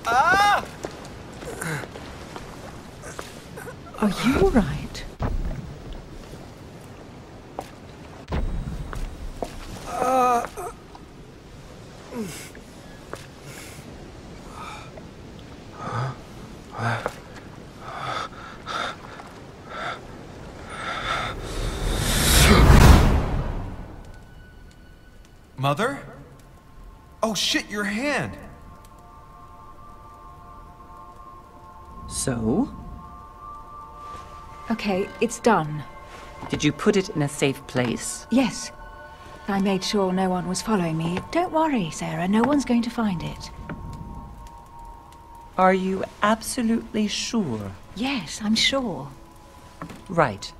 Ah! Are you all right? Mother? Oh shit, your hand! So? Okay, it's done. Did you put it in a safe place? Yes. I made sure no one was following me. Don't worry, Sarah, no one's going to find it. Are you absolutely sure? Yes, I'm sure. Right.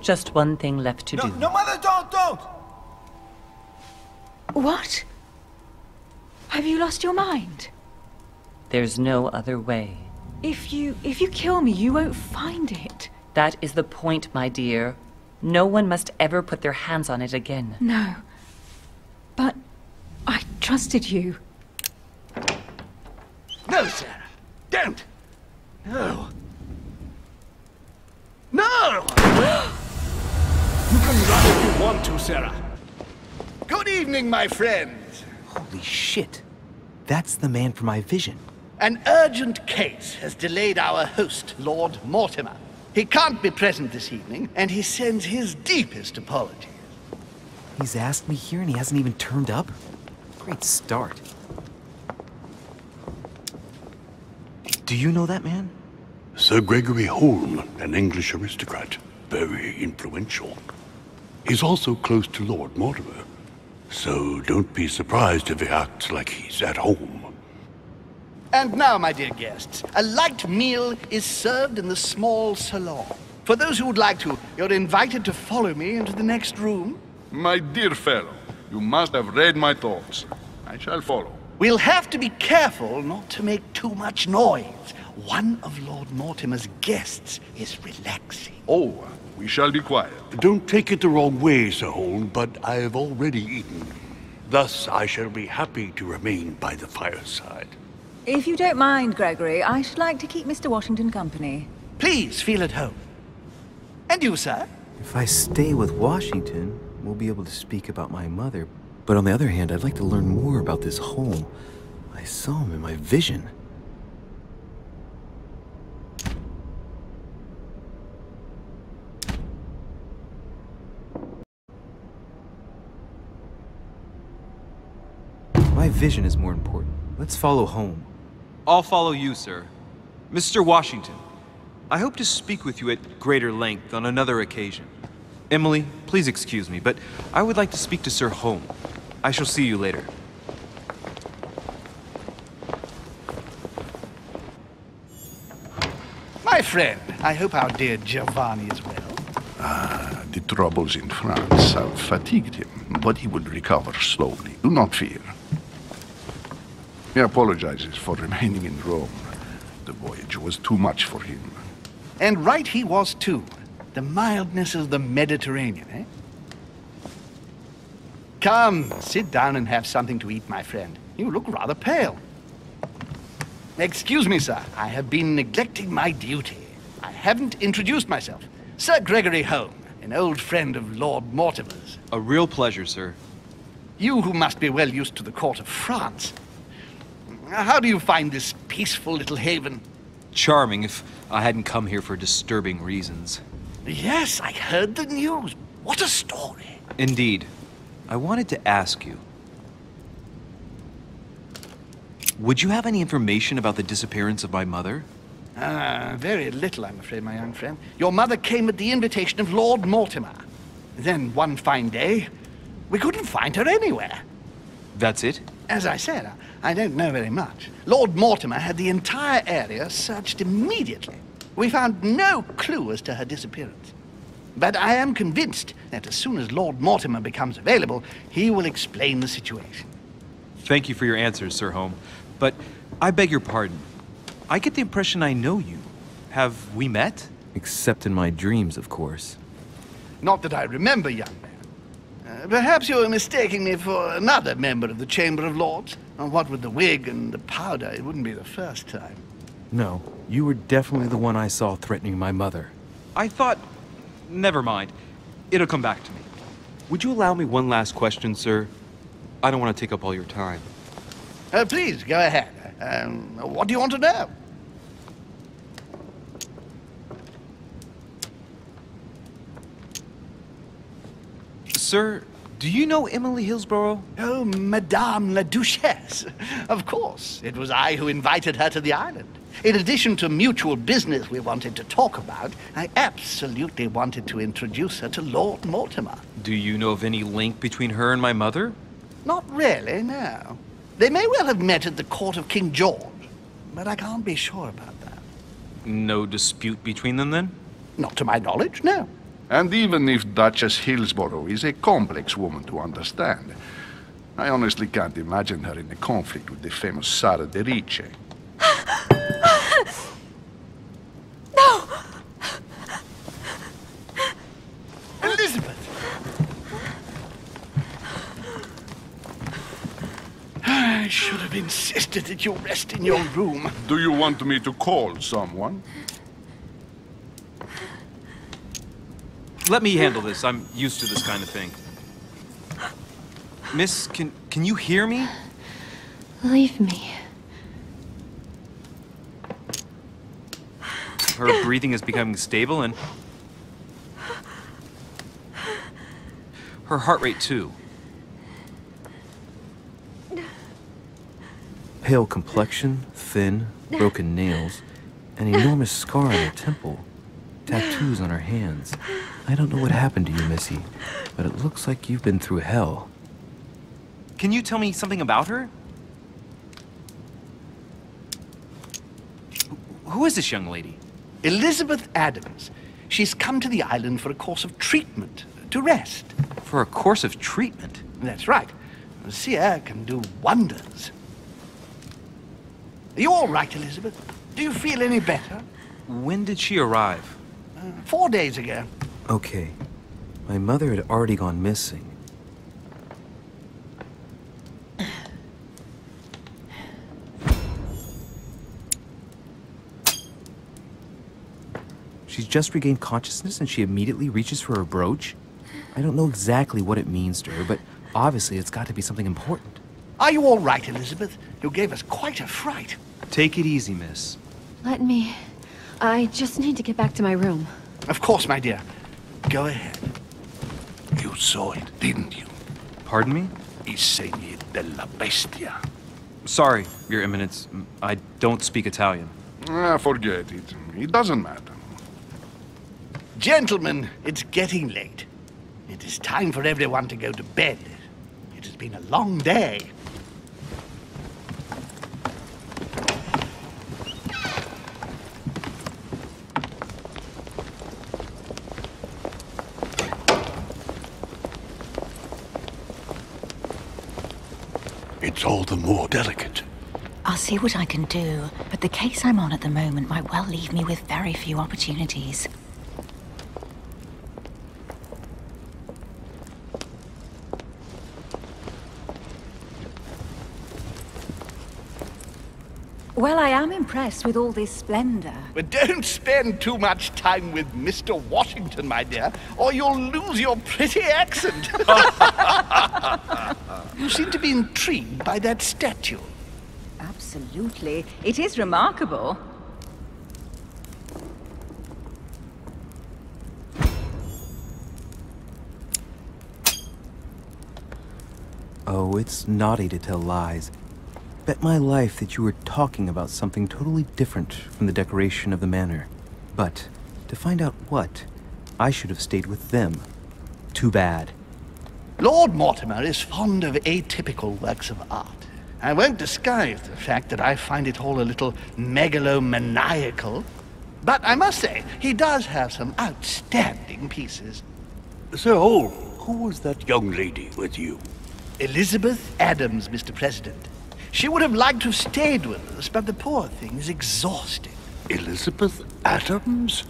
Just one thing left to do. No, Mother, don't! What? Have you lost your mind? There's no other way. If you kill me, you won't find it. That is the point, my dear. No one must ever put their hands on it again. No. But I trusted you. No, Sarah. Don't. No. No! You can run if you want to, Sarah. Good evening, my friends. Holy shit. That's the man from my vision. An urgent case has delayed our host, Lord Mortimer. He can't be present this evening, and he sends his deepest apologies. He's asked me here and he hasn't even turned up? Great start. Do you know that man? Sir Gregory Holm, an English aristocrat. Very influential. He's also close to Lord Mortimer. So don't be surprised if he acts like he's at home. And now, my dear guests, a light meal is served in the small salon. For those who would like to, you're invited to follow me into the next room. My dear fellow, you must have read my thoughts. I shall follow. We'll have to be careful not to make too much noise. One of Lord Mortimer's guests is relaxing. Oh, we shall be quiet. Don't take it the wrong way, Sir Holm, but I've already eaten. Thus, I shall be happy to remain by the fireside. If you don't mind, Gregory, I should like to keep Mr. Washington company. Please feel at home. And you, sir? If I stay with Washington, we'll be able to speak about my mother. But on the other hand, I'd like to learn more about this Holm. I saw him in my vision. My vision is more important. Let's follow Holm. I'll follow you, sir. Mr. Washington, I hope to speak with you at greater length on another occasion. Emily, please excuse me, but I would like to speak to Sir Holm. I shall see you later. My friend, I hope our dear Giovanni is well. The troubles in France have fatigued him, but he will recover slowly. Do not fear. He apologizes for remaining in Rome. The voyage was too much for him. And right he was, too. The mildness of the Mediterranean, eh? Come, sit down and have something to eat, my friend. You look rather pale. Excuse me, sir. I have been neglecting my duty. I haven't introduced myself. Sir Gregory Holm, an old friend of Lord Mortimer's. A real pleasure, sir. You who must be well used to the court of France. How do you find this peaceful little haven? Charming if I hadn't come here for disturbing reasons. Yes, I heard the news. What a story. Indeed. I wanted to ask you. Would you have any information about the disappearance of my mother? Very little, I'm afraid, my young friend. Your mother came at the invitation of Lord Mortimer. Then, one fine day, we couldn't find her anywhere. That's it? As I said, I don't know very much. Lord Mortimer had the entire area searched immediately. We found no clue as to her disappearance. But I am convinced that as soon as Lord Mortimer becomes available, he will explain the situation. Thank you for your answers, Sir Holm. But I beg your pardon. I get the impression I know you. Have we met? Except in my dreams, of course. Not that I remember, young man. Perhaps you're mistaking me for another member of the Chamber of Lords. And what with the wig and the powder, it wouldn't be the first time. No, you were definitely the one I saw threatening my mother. I thought... Never mind. It'll come back to me. Would you allow me one last question, sir? I don't want to take up all your time. Please, go ahead. What do you want to know? Sir, do you know Emily Hillsborough? Oh, Madame la Duchesse. Of course. It was I who invited her to the island. In addition to mutual business we wanted to talk about, I absolutely wanted to introduce her to Lord Mortimer. Do you know of any link between her and my mother? Not really, no. They may well have met at the court of King George, but I can't be sure about that. No dispute between them, then? Not to my knowledge, no. And even if Duchess Hillsborough is a complex woman to understand, I honestly can't imagine her in a conflict with the famous Sara de Ricci. No! Elizabeth! I should have insisted that you rest in your room. Do you want me to call someone? Let me handle this. I'm used to this kind of thing. Miss, can you hear me? Leave me. Her breathing is becoming stable and... her heart rate, too. Pale complexion, thin, broken nails, an enormous scar on her temple, tattoos on her hands. I don't know what happened to you, Missy, but it looks like you've been through hell. Can you tell me something about her? Who is this young lady? Elizabeth Adams. She's come to the island for a course of treatment, to rest. For a course of treatment? That's right. The seer can do wonders. Are you all right, Elizabeth? Do you feel any better? When did she arrive? 4 days ago. Okay. My mother had already gone missing. She's just regained consciousness and she immediately reaches for her brooch? I don't know exactly what it means to her, but obviously it's got to be something important. Are you all right, Elizabeth? You gave us quite a fright. Take it easy, miss. Let me... I just need to get back to my room. Of course, my dear. Go ahead. You saw it, didn't you? Pardon me? I segni della bestia. Sorry, Your Eminence. I don't speak Italian. Forget it. It doesn't matter. Gentlemen, it's getting late. It is time for everyone to go to bed. It has been a long day. It's all the more delicate. I'll see what I can do, but the case I'm on at the moment might well leave me with very few opportunities. Well, I am impressed with all this splendor. But don't spend too much time with Mr. Washington, my dear, or you'll lose your pretty accent. You seem to be intrigued by that statue. Absolutely. It is remarkable. Oh, it's naughty to tell lies. Bet my life that you were talking about something totally different from the decoration of the manor. But to find out what, I should have stayed with them. Too bad. Lord Mortimer is fond of atypical works of art. I won't disguise the fact that I find it all a little megalomaniacal. But I must say, he does have some outstanding pieces. Sir Holm, who was that young lady with you? Elizabeth Adams, Mr. President. She would have liked to have stayed with us, but the poor thing is exhausted. Elizabeth Adams?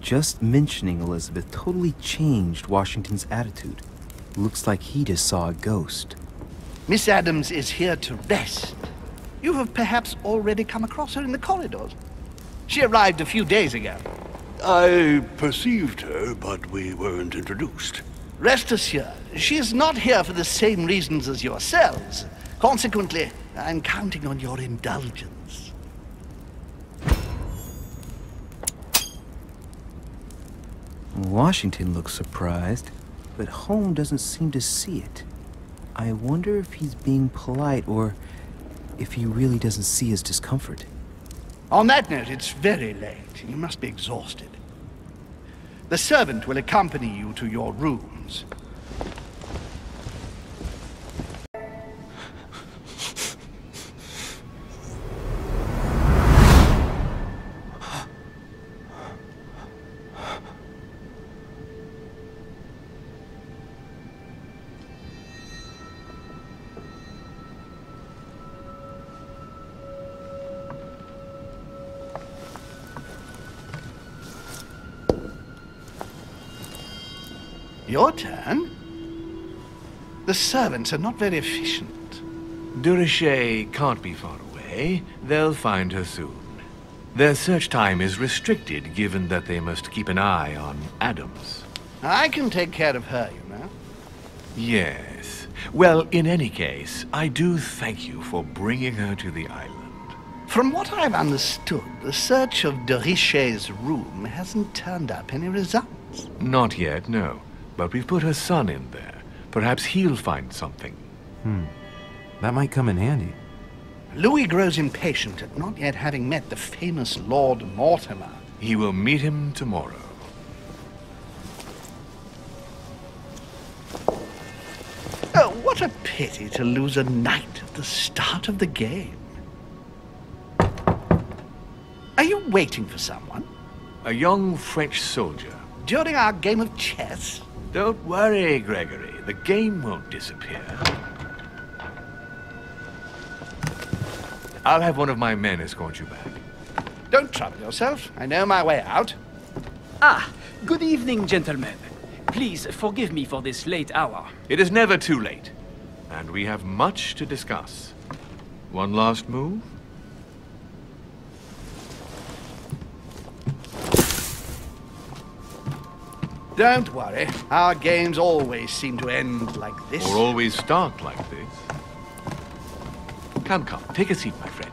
Just mentioning Elizabeth totally changed Washington's attitude. Looks like he just saw a ghost. Miss Adams is here to rest. You have perhaps already come across her in the corridors. She arrived a few days ago. I perceived her, but we weren't introduced. Rest assured, she is not here for the same reasons as yourselves. Consequently, I'm counting on your indulgence. Washington looks surprised, but Holm doesn't seem to see it. I wonder if he's being polite or if he really doesn't see his discomfort. On that note, it's very late. You must be exhausted. The servant will accompany you to your rooms. Your turn? The servants are not very efficient. Durocher can't be far away. They'll find her soon. Their search time is restricted, given that they must keep an eye on Adams. I can take care of her, you know. Yes. Well, in any case, I do thank you for bringing her to the island. From what I've understood, the search of Durocher's room hasn't turned up any results. Not yet, no. But we've put her son in there. Perhaps he'll find something. That might come in handy. Louis grows impatient at not yet having met the famous Lord Mortimer. He will meet him tomorrow. Oh, what a pity to lose a knight at the start of the game. Are you waiting for someone? A young French soldier. During our game of chess? Don't worry, Gregory. The game won't disappear. I'll have one of my men escort you back. Don't trouble yourself. I know my way out. Ah, good evening, gentlemen. Please forgive me for this late hour. It is never too late. And we have much to discuss. One last move? Don't worry. Our games always seem to end like this. Or always start like this. Come, come. Take a seat, my friend.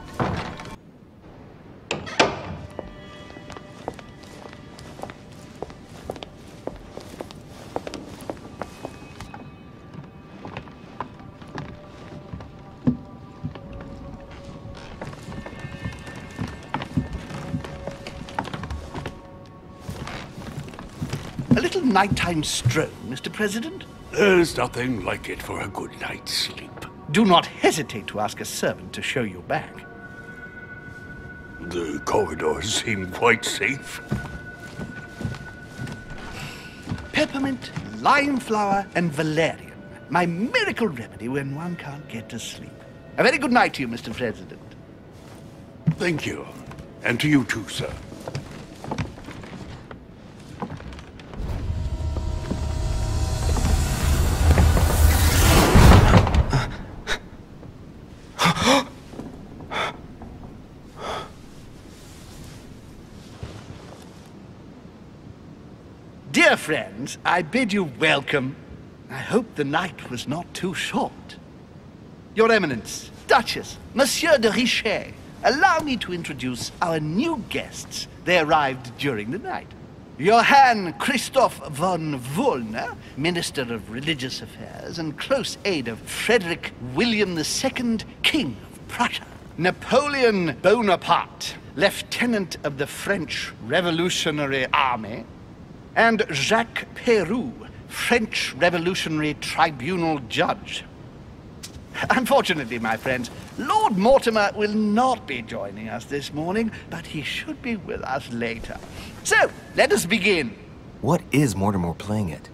A little nighttime stroll, Mr. President? There's nothing like it for a good night's sleep. Do not hesitate to ask a servant to show you back. The corridors seem quite safe. Peppermint, lime flower, and valerian. My miracle remedy when one can't get to sleep. A very good night to you, Mr. President. Thank you. And to you too, sir. Dear friends, I bid you welcome. I hope the night was not too short. Your Eminence, Duchess, Monsieur de Richet, allow me to introduce our new guests. They arrived during the night. Johann Christoph von Wollner, Minister of Religious Affairs and close aide of Frederick William II, King of Prussia. Napoleon Bonaparte, Lieutenant of the French Revolutionary Army. And Jacques Peroux, French Revolutionary Tribunal Judge. Unfortunately, my friends, Lord Mortimer will not be joining us this morning, but he should be with us later. So, let us begin. What is Mortimer playing at?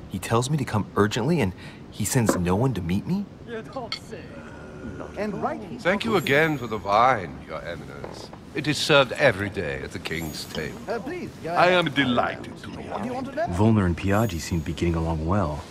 He tells me to come urgently and he sends no one to meet me? You don't say. And right here... Thank you again for the wine, Your Eminence. It is served every day at the king's table. Please, I am delighted to hear. Volner and Piaggi seem to be getting along well.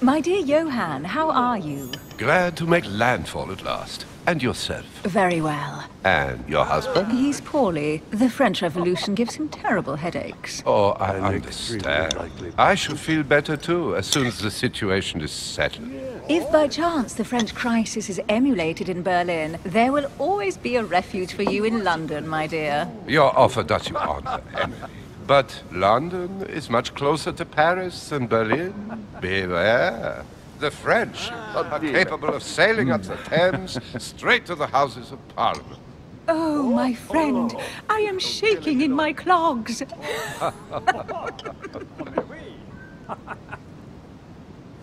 My dear Johann, how are you? Glad to make landfall at last. And yourself. Very well. And your husband? He's poorly. The French Revolution gives him terrible headaches. Oh, I understand. I shall feel better too, as soon as the situation is settled. If by chance the French crisis is emulated in Berlin, there will always be a refuge for you in London, my dear. Your offer does you honor, Emily. But London is much closer to Paris than Berlin. Beware. The French are capable of sailing up the Thames straight to the Houses of Parliament. Oh, my friend, I am shaking in my clogs.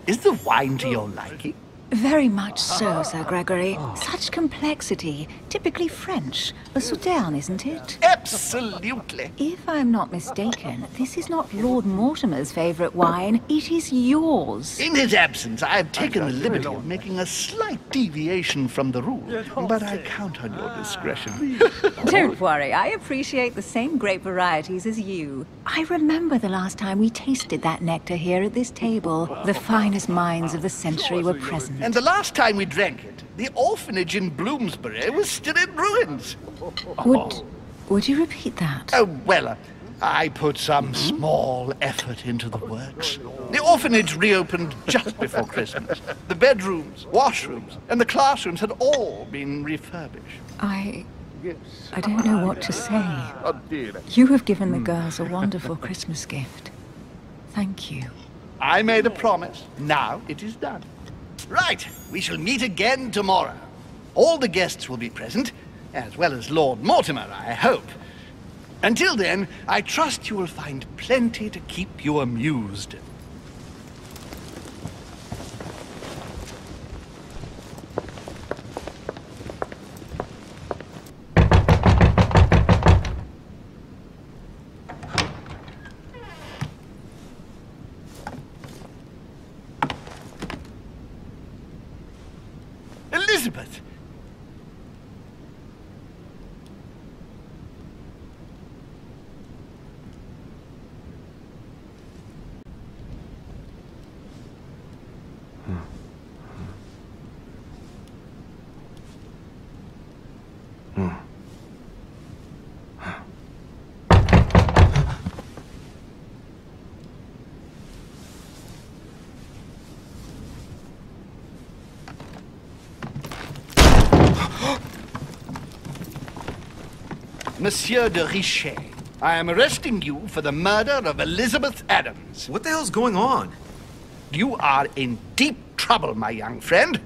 Is the wine to your liking? Very much so, Sir Gregory. Such complexity. Typically French. A Sauterne, isn't it? Absolutely. If I'm not mistaken, this is not Lord Mortimer's favorite wine. It is yours. In his absence, I have taken the liberty of making a slight deviation from the rule. But I count on your discretion. Don't worry, I appreciate the same grape varieties as you. I remember the last time we tasted that nectar here at this table. The finest minds of the century were present. And the last time we drank it, the orphanage in Bloomsbury was still in ruins. Would you repeat that? Oh, well, I put some small effort into the works. The orphanage reopened just before Christmas. The bedrooms, washrooms, and the classrooms had all been refurbished. I don't know what to say. You have given the girls a wonderful Christmas gift. Thank you. I made a promise. Now it is done. Right, we shall meet again tomorrow. All the guests will be present, as well as Lord Mortimer, I hope. Until then, I trust you will find plenty to keep you amused. Elizabeth! Monsieur de Richet, I am arresting you for the murder of Elizabeth Adams. What the hell's going on? You are in deep trouble, my young friend.